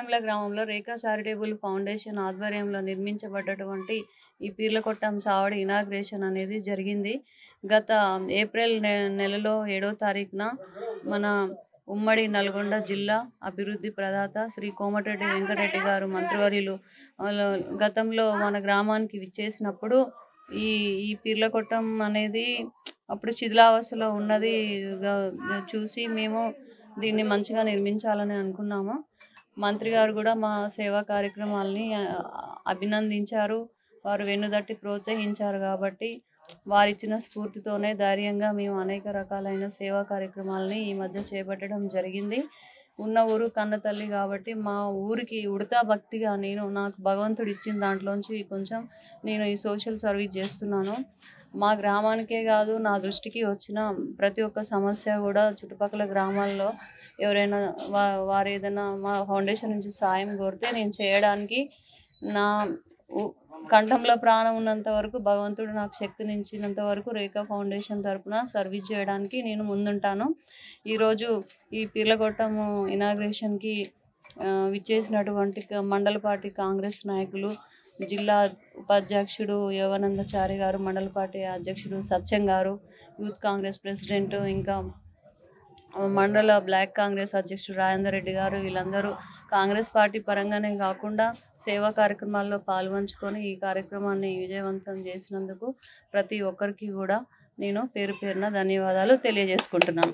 వేముల గ్రామంలో రేఖా charitable foundation ఆధ్వర్యంలో నిర్మించబడ్డటువంటి ఈ పీర్లకొట్టం సావడి ఇనాగ్రేషన్ అనేది జరిగింది. గత ఏప్రిల్ నెలలో 7వ తారీఖున మన ఉమ్మడి నల్గొండ జిల్లా అభివృద్ధి ప్రదాత శ్రీ కోమటిరెడ్డి వెంకటరెడ్డి గారు మంత్రివర్యులు గతంలో మన గ్రామానికి విచ్చేసినప్పుడు ఈ ఈ పీర్లకొట్టం అనేది అప్పుడు శిథిలావస్థలో ఉన్నది చూసి మేము దీన్ని మంచిగా నిర్మించాలని అనుకున్నాము. మంత్రి గారు కూడా మా సేవా కార్యక్రమాలని అభినందించారు. వారు వెన్నుదట్టి ప్రోత్సహించారు కాబట్టి వారిచ్చిన స్ఫూర్తితోనే ధైర్యంగా మేము అనేక రకాలైన సేవా కార్యక్రమాలని ఈ మధ్య చేపట్టడం జరిగింది. ఉన్న ఊరు కన్న తల్లి కాబట్టి మా ఊరికి ఉడతా భక్తిగా నాకు భగవంతుడు ఇచ్చిన దాంట్లోంచి కొంచెం నేను ఈ సోషల్ సర్వీస్ చేస్తున్నాను. మా గ్రామానికే కాదు, నా దృష్టికి వచ్చిన ప్రతి ఒక్క సమస్య కూడా చుట్టుపక్కల గ్రామాల్లో ఎవరైనా వారు ఏదైనా మా ఫౌండేషన్ నుంచి సాయం కోరితే నేను చేయడానికి నా కంఠంలో ప్రాణం ఉన్నంత వరకు భగవంతుడు నాకు శక్తినిచ్చినంత వరకు రేఖా ఫౌండేషన్ తరపున సర్వీస్ చేయడానికి నేను ముందుంటాను. ఈరోజు ఈ పీర్లకొట్టము ఇనాగ్రేషన్కి విచ్చేసినటువంటి మండల పార్టీ కాంగ్రెస్ నాయకులు, జిల్లా ఉపాధ్యక్షుడు యోగానందచారి గారు, మండల పార్టీ అధ్యక్షుడు సత్యం గారు, యూత్ కాంగ్రెస్ ప్రెసిడెంట్, ఇంకా మండల బ్లాక్ కాంగ్రెస్ అధ్యక్షుడు రాజేందర్ రెడ్డి గారు, వీళ్ళందరూ కాంగ్రెస్ పార్టీ పరంగానే కాకుండా సేవా కార్యక్రమాల్లో పాల్పంచుకొని ఈ కార్యక్రమాన్ని విజయవంతం చేసినందుకు ప్రతి ఒక్కరికి కూడా నేను పేరు పేరున ధన్యవాదాలు తెలియజేసుకుంటున్నాను.